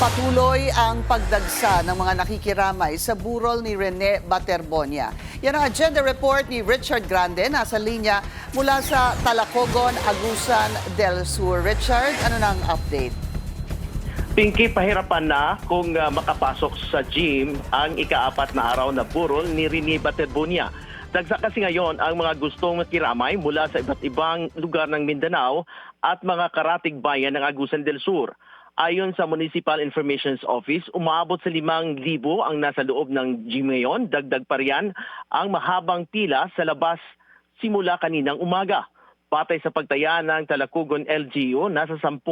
Patuloy ang pagdagsa ng mga nakikiramay sa burol ni Rene Baterbonia. Yan ang agenda report ni Richard Grande, nasa linya mula sa Talacogon, Agusan del Sur. Richard, ano nang update? Pinky, pahirapan na kung makapasok sa gym ang ika-4 na araw na burol ni Rene Baterbonia. Dagsa kasi ngayon ang mga gustong makiramay mula sa iba't ibang lugar ng Mindanao at mga karatig bayan ng Agusan del Sur. Ayon sa Municipal Information Office, umaabot sa 5,000 ang nasa loob ng gym ngayon. Dagdag pa riyan ang mahabang pila sa labas simula kaninang umaga. Batay sa pagtaya ng Talacogon LGU, nasa 10,000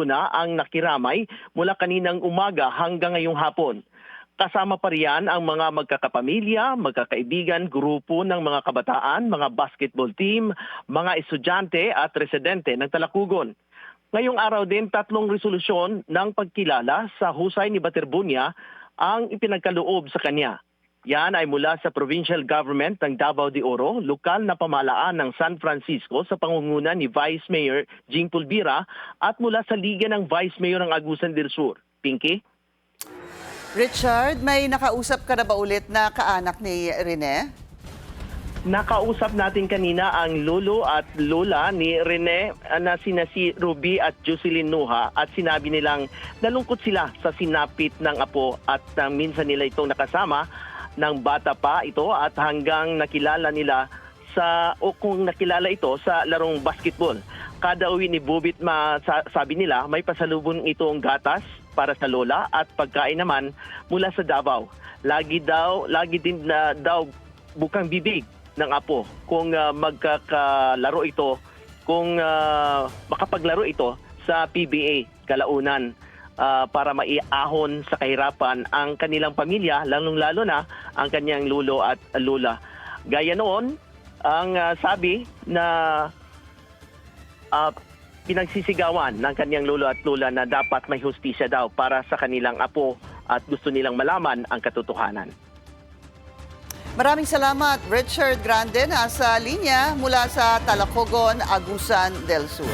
na ang nakiramay mula kaninang umaga hanggang ngayong hapon. Kasama pa riyan ang mga magkakapamilya, magkakaibigan, grupo ng mga kabataan, mga basketball team, mga estudyante at residente ng Talacogon. Ngayong araw din, 3 resolusyon ng pagkilala sa husay ni Baterbonia ang ipinagkaloob sa kanya. Yan ay mula sa provincial government ng Davao de Oro, lokal na pamahalaan ng San Francisco sa pangunguna ni Vice Mayor Jing Pulvira at mula sa Liga ng Vice Mayor ng Agusan del Sur. Pinky? Richard, may nakausap ka na ba ulit na kaanak ni Rene? Nakausap natin kanina ang lolo at lola ni Rene na sina si Ruby at Jocelyn Nuha at sinabi nilang nalungkot sila sa sinapit ng apo at minsan nila itong nakasama ng bata pa ito at hanggang nakilala nila kung nakilala ito sa larong basketball. Kada uwi ni Bubit, sabi nila may pasalubong itong gatas para sa lola at pagkain naman mula sa Davao. Lagi din daw bukang bibig ng apo kung magkakalaro ito, kung makapaglaro ito sa PBA kalaunan para maiahon sa kahirapan ang kanilang pamilya, lalong-lalo na ang kanyang lolo at lola. Gaya noon, ang sabi na pinagsisigawan ng kanyang lolo at lola na dapat may hustisya daw para sa kanilang apo at gusto nilang malaman ang katotohanan. Maraming salamat, Richard Grande, nasa linya mula sa Talacogon, Agusan del Sur.